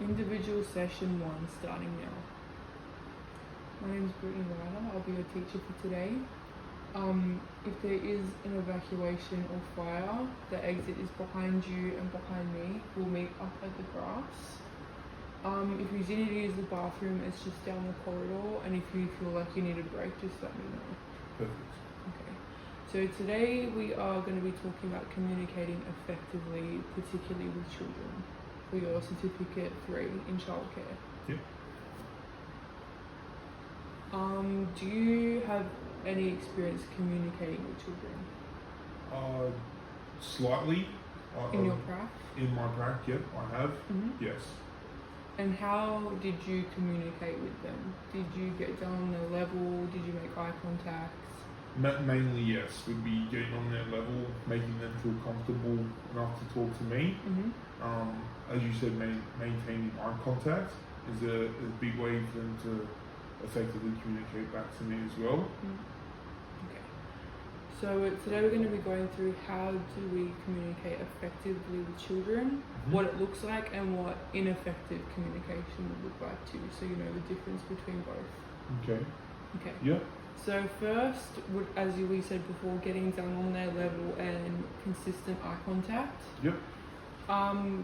individual session 1 starting now. My name is Brittany Ryder. I'll be your teacher for today. If there is an evacuation or fire, the exit is behind you and behind me. We'll meet up at the grass. If you need to use the bathroom, it's just down the corridor, and if you feel like you need a break, just let me know. Perfect. Okay. So today we are going to be talking about communicating effectively, particularly with children, for your certificate 3 in childcare. Yep. Do you have any experience communicating with children? Slightly. In your prac? In my prac, yep, I have. Mm-hmm. Yes. And how did you communicate with them? Did you get down on their level? Did you make eye contact? Mainly, yes. Would be getting on their level, making them feel comfortable enough to talk to me. Mm-hmm. As you said, maintaining eye contact is a big way for them to effectively communicate back to me as well. Mm-hmm. Okay. So today we're going to be going through how do we communicate effectively with children, what it looks like, and what ineffective communication would look like too, so you know the difference between both. Okay. Okay. Yep. So first, as we said before, getting down on their level and consistent eye contact. Yep.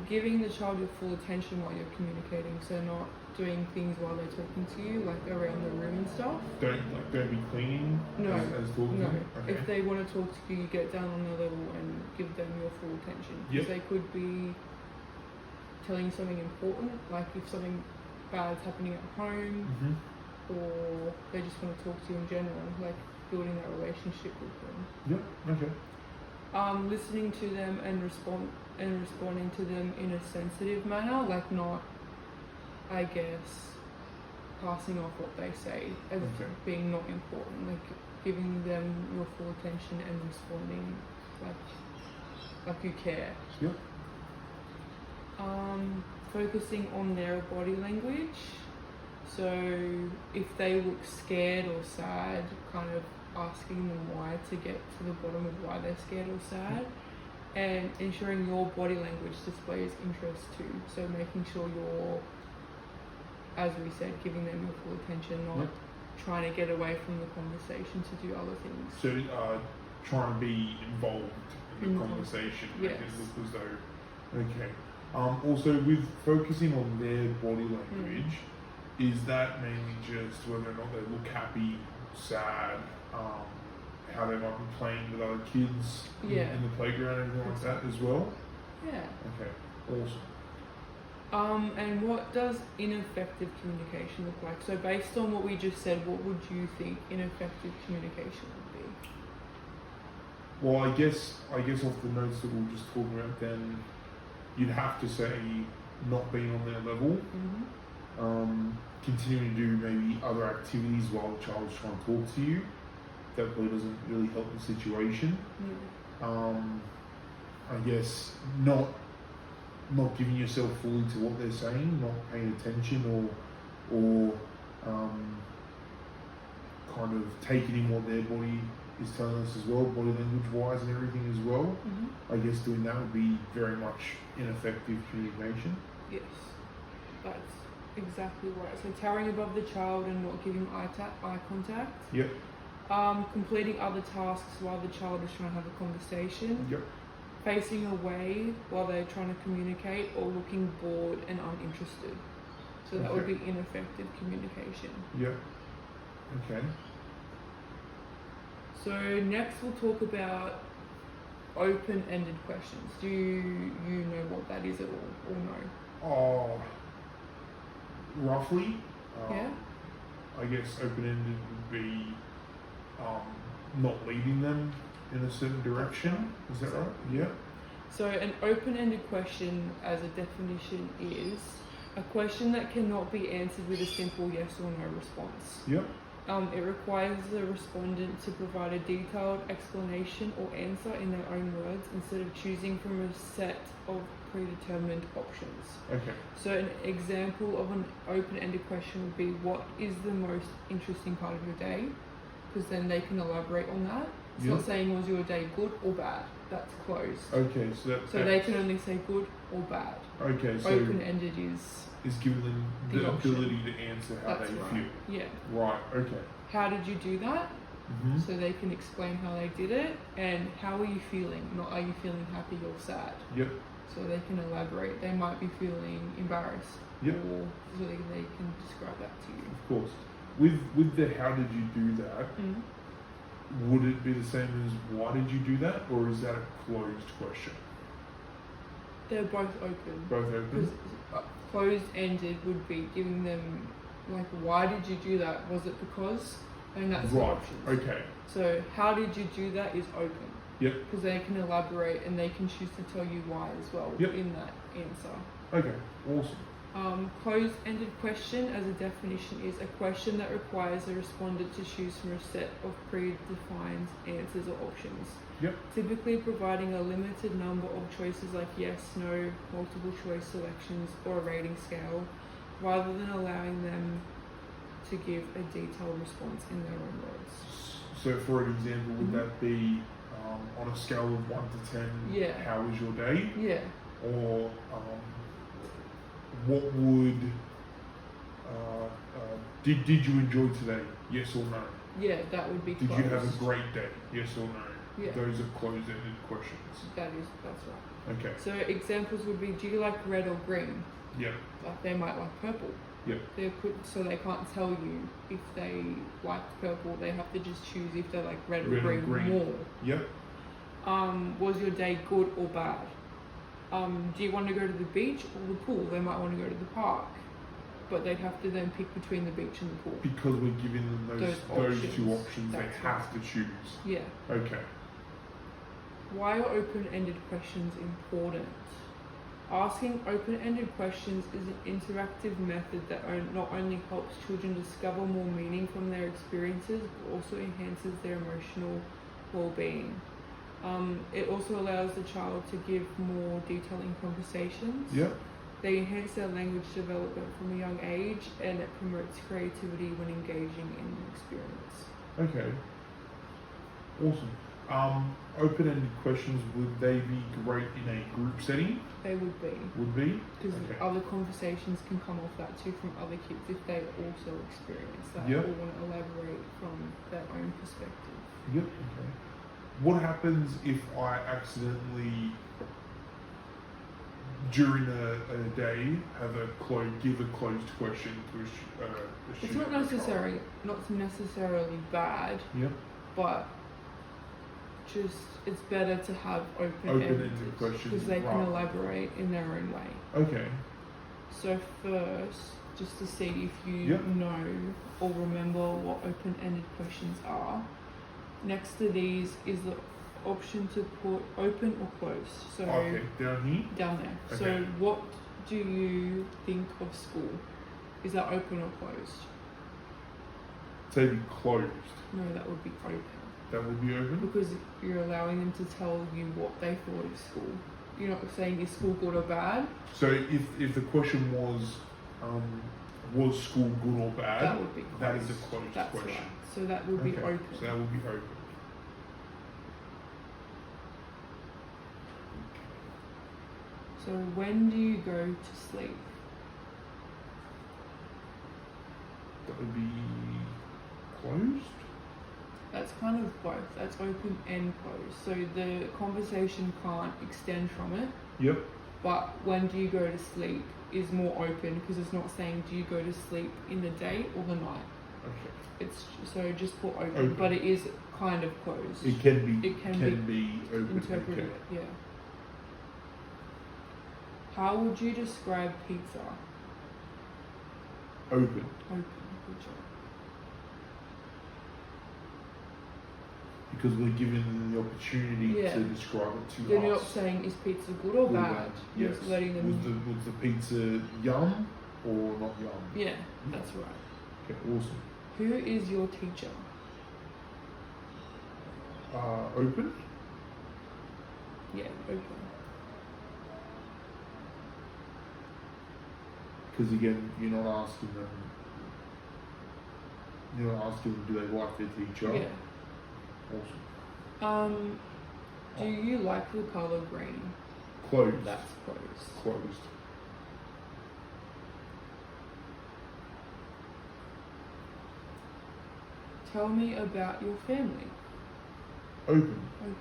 Giving the child your full attention while you're communicating, so not doing things while they're talking to you, like around the room and stuff. Don't be cleaning. No. As talking. No. Okay. If they want to talk to you, you get down on their level and give them your full attention. Because they could be telling you something important, like if something bad's happening at home, or they just want to talk to you in general, like building that relationship with them. Yep. Okay. Listening to them and responding to them in a sensitive manner, like not, I guess, passing off what they say as being not important, like giving them your full attention and responding like you care. Yep. Focusing on their body language. So if they look scared or sad, kind of asking them why to get to the bottom of why they're scared or sad, and ensuring your body language displays interest too. So making sure you're, as we said, giving them your full attention, not trying to get away from the conversation to do other things. So trying to be involved in the conversation, yes. make it look as though, okay. Also with focusing on their body language, is that mainly just whether or not they look happy, sad, how they might be playing with other kids in the playground and everything like that as well? Yeah. Okay, awesome. And what does ineffective communication look like? So based on what we just said, what would you think ineffective communication would be? Well, I guess off the notes that we'll just talk about, then you'd have to say not being on their level, continuing to do maybe other activities while the child's trying to talk to you. That probably doesn't really help the situation. I guess not giving yourself fully to what they're saying, not paying attention or kind of taking in what their body is telling us as well, body language wise and everything as well. I guess doing that would be very much ineffective communication. Yes, that's exactly right. So towering above the child and not giving eye contact. Yep. Completing other tasks while the child is trying to have a conversation. Yep. Facing away while they're trying to communicate, or looking bored and uninterested. So that would be ineffective communication. Yep. Okay. So next we'll talk about open-ended questions. Do you know what that is at all, or no? Roughly. Yeah. I guess open-ended would be not leading them in a certain direction. Is that right? Yeah. So an open-ended question, as a definition, is a question that cannot be answered with a simple yes or no response. Yep. It requires the respondent to provide a detailed explanation or answer in their own words instead of choosing from a set of predetermined options. Okay. So an example of an open-ended question would be, what is the most interesting part of your day? Because then they can elaborate on that. It's Yep. not saying was your day good or bad. That's closed. Okay, so that. So they can only say good or bad. Okay, so Open-ended is is giving them the the option. ability to answer how that's they right. feel. Yeah. Right. Okay. How did you do that? Mm-hmm. So they can explain how they did it and how are you feeling, not are you feeling happy or sad. Yep. So they can elaborate. They might be feeling embarrassed, Yep. or so they can describe that to you. Of course. With the how did you do that? Mm. Would it be the same as why did you do that, or is that a closed question? They're both open. Both open. Because closed-ended would be giving them like, why did you do that? Was it because? And that's the Right. options. Okay. So how did you do that is open. Yep. Because they can elaborate and they can choose to tell you why as well Yep. in that answer. Okay. Awesome. Closed-ended question as a definition is a question that requires the respondent to choose from a set of predefined answers or options. Yep. Typically providing a limited number of choices like yes, no, multiple choice selections, or a rating scale, rather than allowing them to give a detailed response in their own words. So, for an example, would Mhm. that be on a scale of 1 to 10? Yeah. How was your day? Yeah, Or what would did you enjoy today? Yes or no? yeah, that would be Did closed. you have a great day? Yes or no? Yeah. Those are closed-ended questions. That's right. Okay. So examples would be, do you like red or green? Yeah. Like they might like purple. Yep. So they can't tell you if they like purple. They have to just choose if they like red Red or or green, green. more. Yep. Was your day good or bad? Do you want to go to the beach or the pool? They might want to go to the park, but they'd have to then pick between the beach and the pool. Because we're giving them those Those two options. options, they That's have to choose. Yeah. Okay. Why are open-ended questions important? Asking open-ended questions is an interactive method that not only helps children discover more meaning from their experiences, but also enhances their emotional well-being. It also allows the child to give more detail in conversations. Yep. They enhance their language development from a young age, and it promotes creativity when engaging in the experience. Okay. Awesome. Open-ended questions, would they be great in a group setting? They would be. Would be? Because Okay. other conversations can come off that too from other kids if they also experience that Yep. or want to elaborate from their own perspective. Yep. Okay. What happens if I accidentally, during a day, give a closed question to a It's student? not necessarily bad, Yep. but just it's better to have Open-ended open-ended questions because they can rather- elaborate in their own way. Okay. So first, just to see if you Yep. know or remember what open-ended questions are, next to these is the option to put open or closed. So Okay. Down here. down there. So Okay. what do you think of school? Is that open or closed? Say be closed. No, that would be open. That would be open. Because you're allowing them to tell you what they thought of school. You're not saying is school good or bad. So if the question was school good or bad? That would be closed. That is a closed That's question. right. So that would be Okay, open. So that would be open. So when do you go to sleep? That would be closed. That's kind of both. That's open and closed. So the conversation can't extend from it. Yep. But when do you go to sleep is more open because it's not saying do you go to sleep in the day or the night. Okay. It's so just put open, Open. but it is kind of closed. It can be. It can be open. Interpreted, Okay. yeah. How would you describe pizza? Open. Open, good job. Because we're giving them the opportunity Yeah. to describe it to Then you're not us. saying is pizza good or Good bad. bad. You're Yes. just letting them. Was the pizza yum or not yum? Yeah, that's right. Okay. Awesome. Who is your teacher? Open. Yeah, open. Because again, you're not asking them. You're not asking them, do they like their teacher? Yeah. Awesome. Do you like the color green? Closed. That's closed. Closed. Tell me about your family. Open. Open.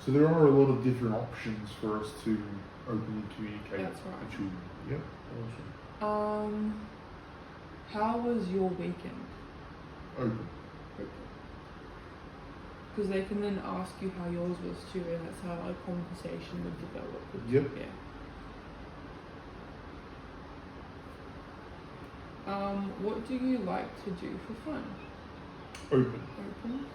So there are a lot of different options for us to openly communicate That's right. with children. Yep. Awesome. How was your weekend? Open. Because they can then ask you how yours was too, and that's how a conversation would develop. Yep. Yeah. What do you like to do for fun? Open. Open.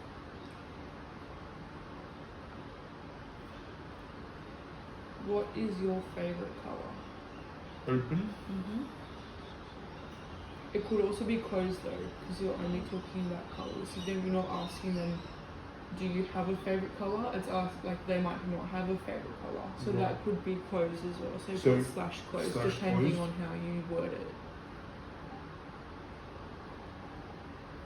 What is your favorite color? Open. It could also be closed though, because you're only talking about colors. So then you're not asking them, do you have a favorite color? It's asked like they might not have a favorite color, so Right. that could be closed as well. So, So, put slash closed, slash depending closed. on how you word it.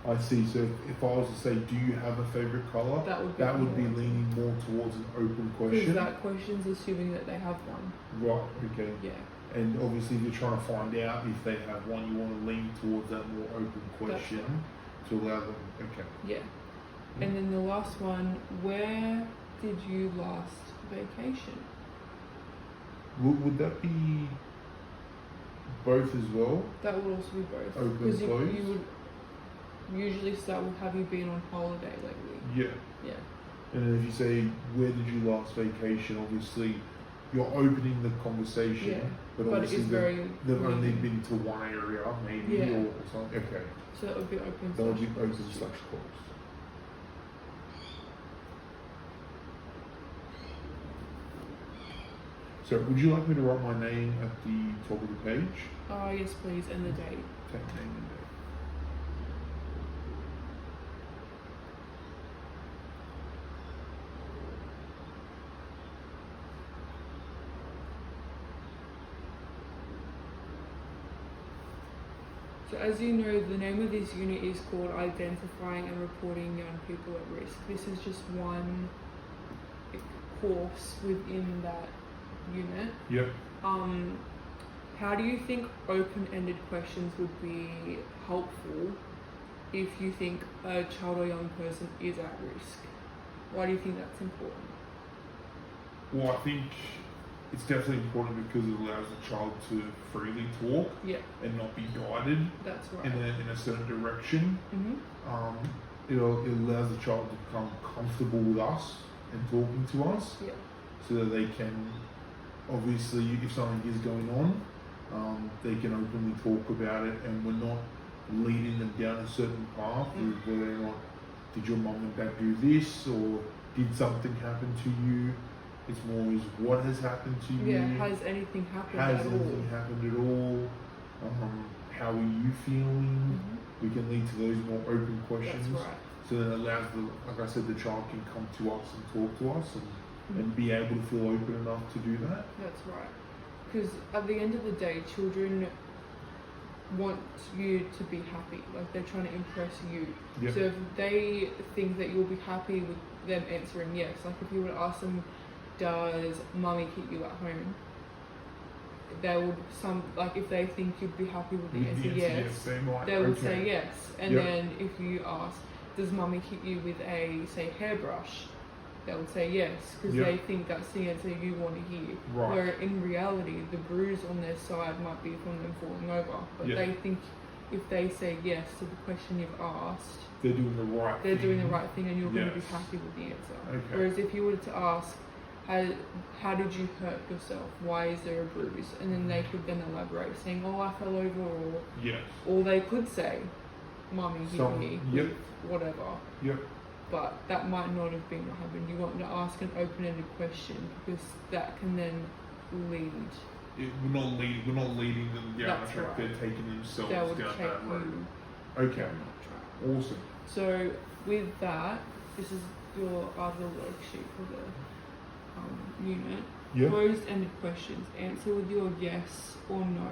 I see. So if I was to say, do you have a favorite color? That would be more. leaning more towards an open Because question. that question's assuming that they have one. Right. Okay. Yeah, And obviously, if you're trying to find out if they have one, you want to lean towards that more open question to allow them. Okay. yeah. And then the last one, where did you last vacation? Would that be both as well? That would also be both. Open, Because closed? you would usually start with, have you been on holiday lately? Yeah. Yeah. And then if you say, where did you last vacation? Obviously, you're opening the conversation, Yeah, but but obviously it's very they've only leaning. been to one area, maybe, Yeah. or something. Okay. So that would be open. That would be slash open closed. slash closed. So, would you like me to write my name at the top of the page? Yes, please, and the date. Take name and date. So as you know, the name of this unit is called Identifying and Reporting Young People at Risk. This is just one course within that unit. Yep. How do you think open-ended questions would be helpful if you think a child or young person is at risk? Why do you think that's important? Well, I think it's definitely important because it allows the child to freely talk Yeah, and not be guided that's right. in a certain direction. Mm-hmm. It allows the child to become comfortable with us and talking to us, Yeah. so that they can, obviously, if something is going on, they can openly talk about it, and we're not leading them down a certain path with whether or not did your mum and dad do this or did something happen to you. It's more is what has happened to you. Yeah, has anything happened Has at anything all? happened at all? How are you feeling? Mhm. We can lead to those more open questions. That's right. So that allows like I said, the child can come to us and talk to us and Mhm. be able to feel open enough to do that. That's right. Because at the end of the day, children want you to be happy. Like they're trying to impress you. Yep. So if they think that you'll be happy with them answering yes, like if you would ask them, does mummy keep you at home? They would if they think you'd be happy with the With answer the answer, yes, they might. they would Okay. say yes. And Yep. then if you ask, does mummy keep you with a, say, hairbrush? They would say yes, because Yep. they think that's the answer you want to hear. Right. Where in reality, the bruise on their side might be from them falling over. But Yep. they think if they say yes to the question you've asked, They're doing the right they're thing. doing the right thing and you're going to be Yes. happy with the answer. Okay. Whereas if you were to ask, how did you hurt yourself? Why is there a bruise? And then they could then elaborate, saying, oh, I fell over, Yes. or they could say, mummy hit me, Yep. with whatever. Yep. But that might not have been what happened. You want to ask an open-ended question because that can then lead. We're not leading them down That's a track. right. They're taking themselves That would down take that road. you Okay. down that track. Awesome. So with that, this is your other worksheet for the unit. Yep. Closed-ended questions. Answer with your yes or no.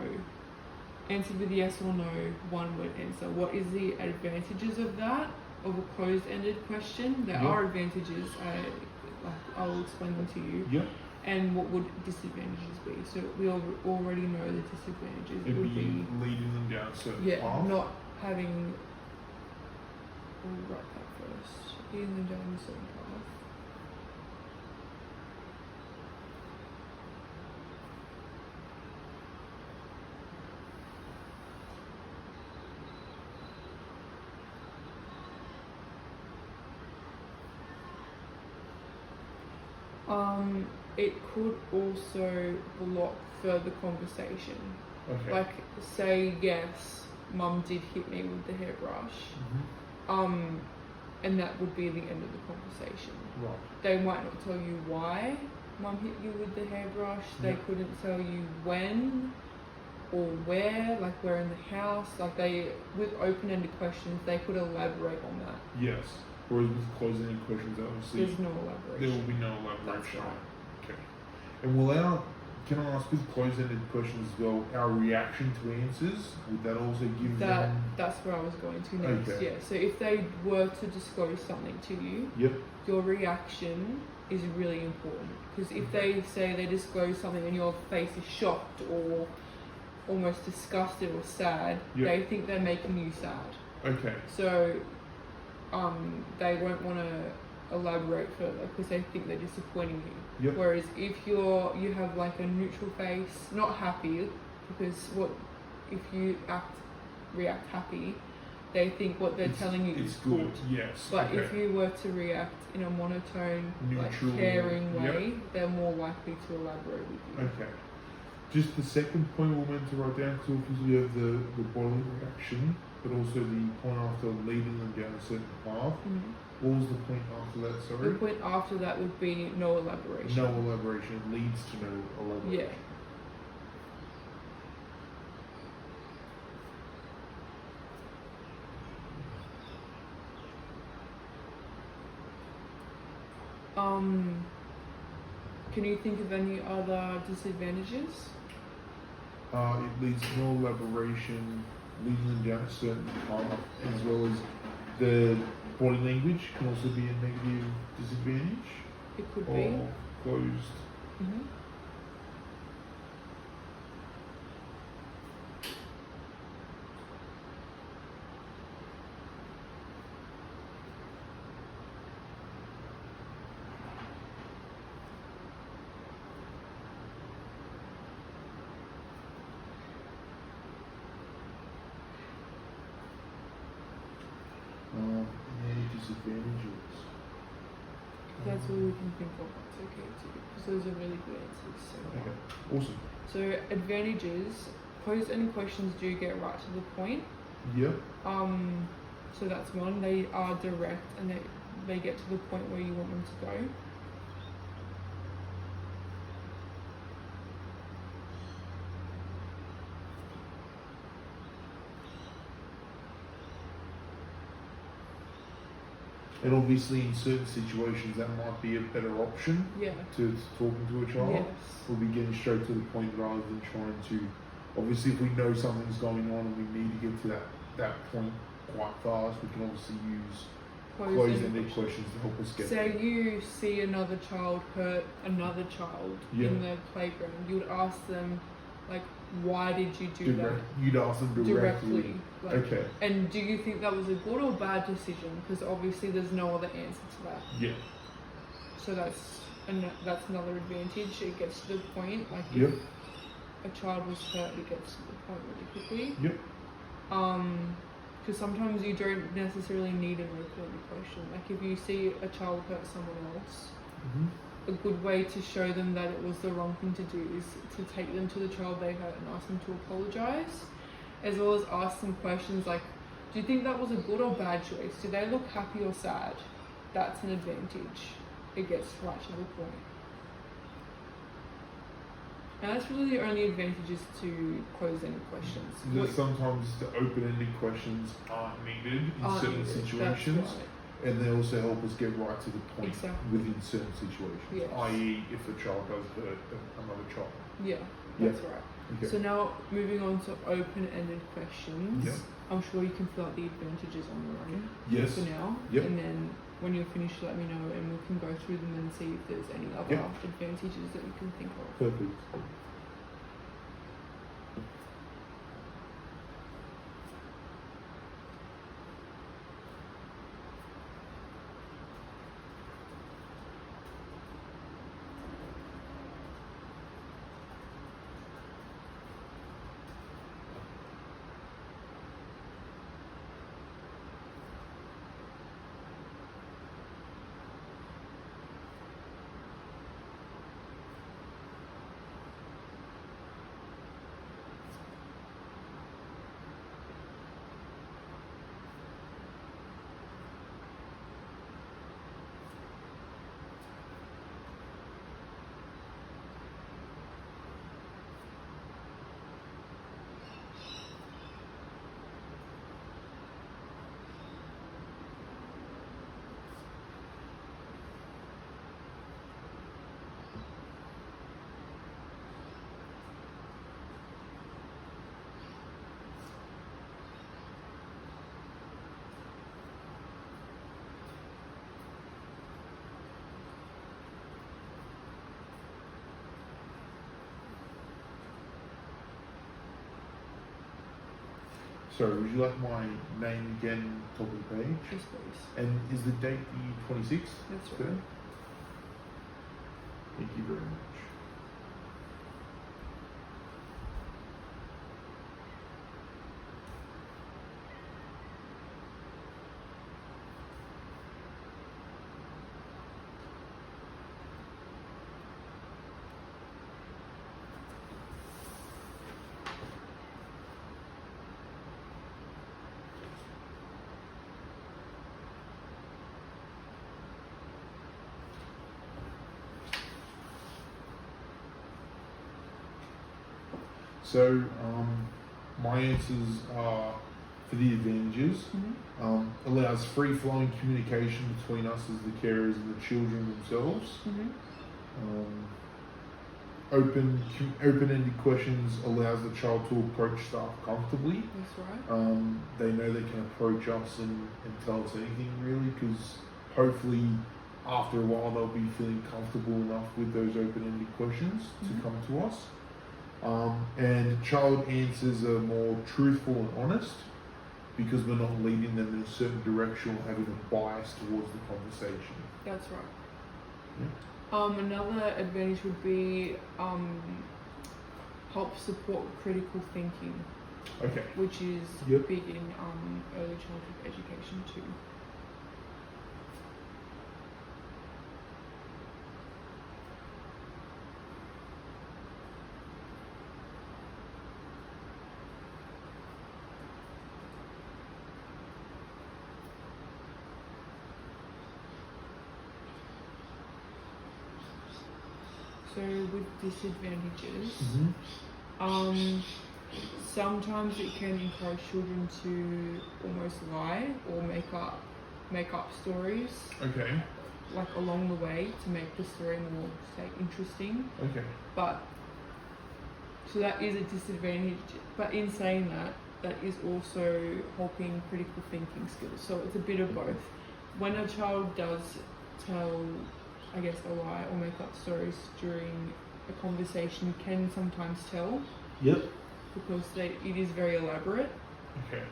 Answer with yes or no, one-word answer. What is the advantages of that? of a closed-ended question. There Yeah. are advantages. I'll explain them to you. Yep. And what would disadvantages be? So we already know the disadvantages It'd would be leading them down a certain yeah, path. not having. We'll write that first. Leading them down a certain path. It could also block further conversation. Okay. Like, say, yes, Mum did hit me with the hairbrush, Mhm. and that would be the end of the conversation. Right. They might not tell you why Mum hit you with the hairbrush. They Yeah. couldn't tell you when or where, like where in the house. Like with open-ended questions, they could elaborate on that. Yes. Whereas with closed-ended questions, obviously, There's no there elaboration. will be no That's elaboration. right. Okay. And can I ask with closed-ended questions as well, our reaction to answers, would that also give them... That's where I was going to next. Okay. Yeah. So if they were to disclose something to you, Yep. your reaction is really important, because if they say they disclose something and your face is shocked or almost disgusted or sad, Yep. they think they're making you sad. Okay. So they won't want to elaborate further because they think they're disappointing you. Yep. Whereas if you have like a neutral face, not happy, because if you react happy, they think what they're telling you It's is good. Yes. But okay. if you were to react in a monotone, Neutral, like caring way, yep. they're more likely to elaborate with you. Okay. Just the second point we're meant to write down, so obviously you have the bodily reaction, but also the point after leading them down a certain path. Mhm. What was the point after that, sorry? The point after that would be no elaboration. No elaboration. It leads to no elaboration. Yeah. Can you think of any other disadvantages? It leads to no elaboration, leading them down a certain path, as well as the body language can also be a negative disadvantage. It could Or be. closed. Mhm. Any disadvantages? That's all we can think of. That's okay too, because those are really good answers. So far. Okay, awesome. So advantages, closed-ended questions do get right to the point. Yep. So that's one. They are direct and they get to the point where you want them to go. And obviously, in certain situations, that might be a better option Yeah. to talking to a child. Yes. We'll be getting straight to the point rather than trying to. Obviously, if we know something's going on and we need to get to that point quite fast, we can obviously use closed-ended questions to help us get there. Say you see another child hurt another child Yeah. in the playground, you would ask them, like, why did you do You'd ask them that? directly. Like, Okay. And do you think that was a good or bad decision? Because obviously there's no other answer to that. Yeah. So that's another advantage. It gets to the point. Like Yep. if a child was hurt, it gets to the point really quickly. Yep. Because sometimes you don't necessarily need an open-ended question. Like if you see a child hurt someone else, Mm-hmm. a good way to show them that it was the wrong thing to do is to take them to the child they hurt and ask them to apologize, as well as ask them questions like, do you think that was a good or bad choice? Do they look happy or sad? That's an advantage. It gets right to the point. And that's really the only advantages to closed-ended questions. That sometimes the open-ended questions aren't needed in Aren't certain needed, that's situations, right. and they also help us get right to the point Exactly. within certain situations. Yes. I.e., if a child does hurt another child. Yeah. That's right. Okay. So now moving on to open-ended questions. Yep. I'm sure you can fill out the advantages on your own Yes. for now. Yep. And then when you're finished, let me know and we can go through them and see if there's any other Yep. advantages that you can think of. Perfect. So, would you like my name again, top of the page? Yes, please. And is the date the 26th? That's today? right. Thank you very much. So, my answers are for the advantages. Allows free-flowing communication between us as the carers and the children themselves. Open-ended questions allows the child to approach staff comfortably. That's right. They know they can approach us and tell us anything really, because hopefully after a while they'll be feeling comfortable enough with those open-ended questions to come to us. And child answers are more truthful and honest because we're not leading them in a certain direction or having a bias towards the conversation. That's right. Yeah. Another advantage would be help support critical thinking, Okay. which is Yep. big in early childhood education too. So with disadvantages, sometimes it can encourage children to almost lie or make up stories, Okay. like along the way to make the story more, say, interesting. Okay. But so that is a disadvantage. But in saying that, that is also helping critical thinking skills. So it's a bit of both. When a child does tell, I guess, a lie or make up stories during a conversation, you can sometimes tell Yep. because it is very elaborate. Okay.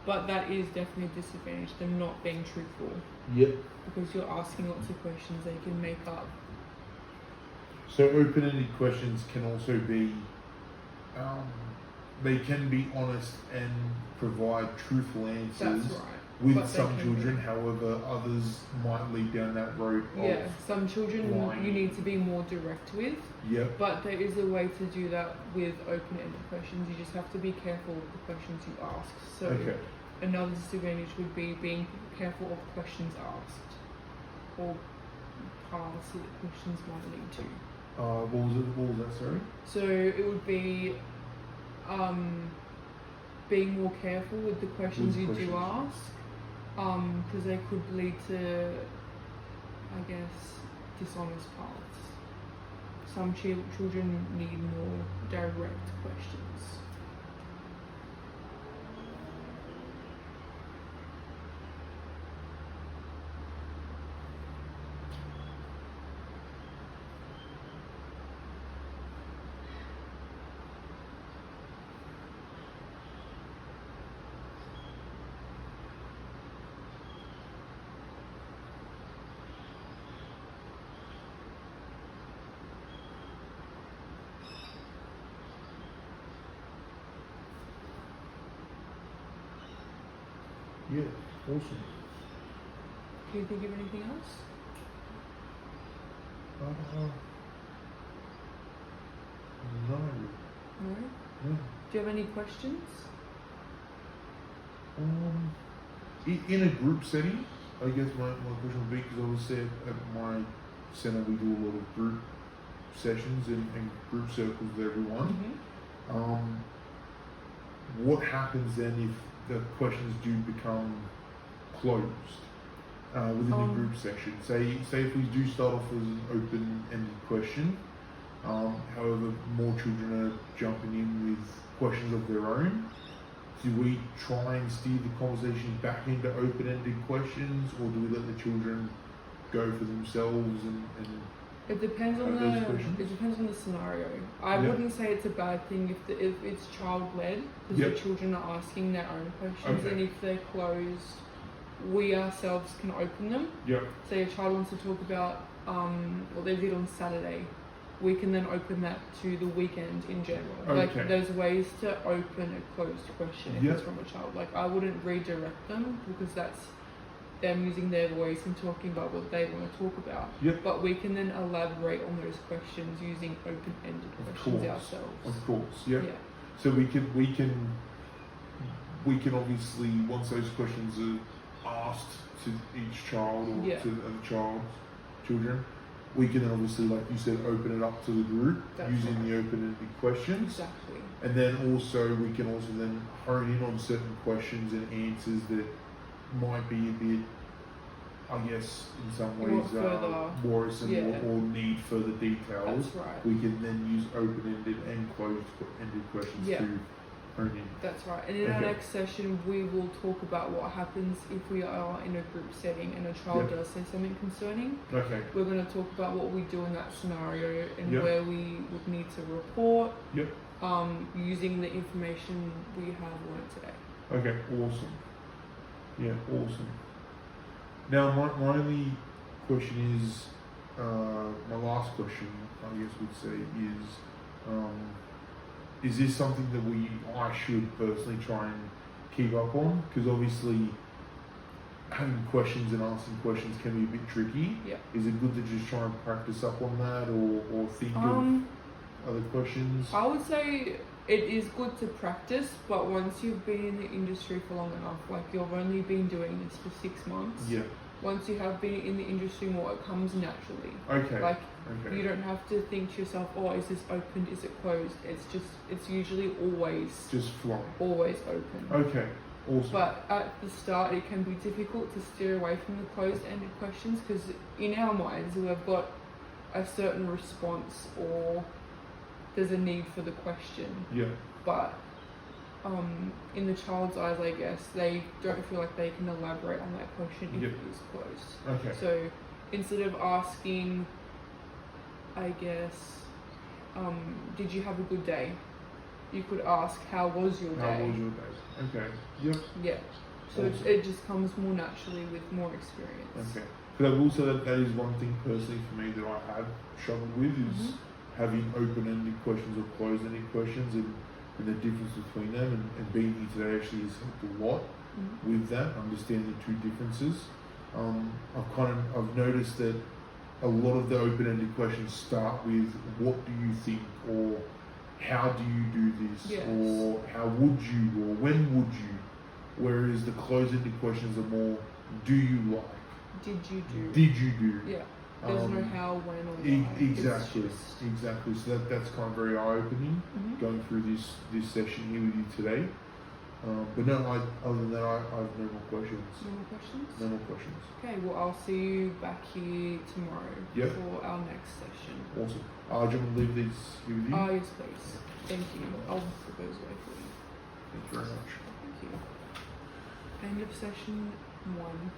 But that is definitely a disadvantage, them not being truthful, Yep. because you're asking lots of questions they can make up. So open-ended questions can also be, they can be honest and provide truthful answers. That's right. With But they some can children, however, others might lead down that road of. Yeah, some children lying. you need to be more direct with, Yep. but there is a way to do that with open-ended questions. You just have to be careful of the questions you ask. So Okay. another disadvantage would be being careful of questions asked or paths that questions might lead to. What was that? Sorry. So it would be being more careful with the questions With you do questions. ask, because they could lead to, I guess, dishonest paths. some children need more direct questions. Yeah, awesome. Can you think of anything else? No. No? No. Do you have any questions? In a group setting, I guess my question would be, because obviously at my centre we do a lot of group sessions and group circles with everyone. What happens then if the questions do become closed within a group session? Say if we do start off with an open-ended question, however more children are jumping in with questions of their own, do we try and steer the conversation back into open-ended questions, or do we let the children go for themselves and It depends on those questions? it depends on the scenario. I wouldn't say it's a bad thing if it's child led, because the children are asking their own questions, and if they're closed, we ourselves can open them. Say a child wants to talk about what they did on Saturday, we can then open that to the weekend in general. Like there's ways to open a closed question if it's from a child. Like I wouldn't redirect them, because that's them using their voice and talking about what they want to talk about. But we can then elaborate on those questions using open-ended questions ourselves. Of course, So we can obviously, once those questions are asked to each child or to the children, we can then obviously, like you said, open it up to the group using the open-ended questions. Exactly. And then also we can also then hone in on certain questions and answers that might be a bit, I guess, in some ways worrisome or need further details. That's right. We can then use open-ended and closed-ended questions to hone in. That's right. And in our next session, we will talk about what happens if we are in a group setting and a child does say something concerning. We're going to talk about what we do in that scenario and where we would need to report using the information we have learned today. Okay, awesome. Yeah, awesome. Now, my only question is, my last question, I guess we'd say, is this something that I should personally try and keep up on? Because obviously, having questions and asking questions can be a bit tricky. Is it good to just try and practice up on that, or think of other questions? I would say it is good to practice, but once you've been in the industry for long enough, like you've only been doing this for 6 months, once you have been in the industry more, it comes naturally. Like you don't have to think to yourself, oh, is this open, is it closed? It's usually always flowing. Always open. Okay, awesome. But at the start, it can be difficult to steer away from the closed-ended questions, because in our minds, we've got a certain response or there's a need for the question. But in the child's eyes, I guess, they don't feel like they can elaborate on that question if it is closed. So instead of asking, I guess, did you have a good day? You could ask, how was your day? How was your day? Okay. So it just comes more naturally with more experience. But I will say that is one thing personally for me that I have struggled with, is having open-ended questions or closed-ended questions, and the difference between them, and being here today actually has helped a lot with that, understand the two differences. I've noticed that a lot of the open-ended questions start with, what do you think, or how do you do this, or how would you, or when would you, whereas the closed-ended questions are more, do you like? Did you do? Did you do? There's no how, when, or why. Exactly. So that's kind of very eye-opening, going through this session here with you today. But no, other than that, I have no more questions. No more questions? No more questions. Okay, well, I'll see you back here tomorrow Yep. for our next session. Awesome. Do you want to leave these here with you? Oh, yes, please. Thank you. I'll put those away for you. Thank you very much. Thank you. End of session 1.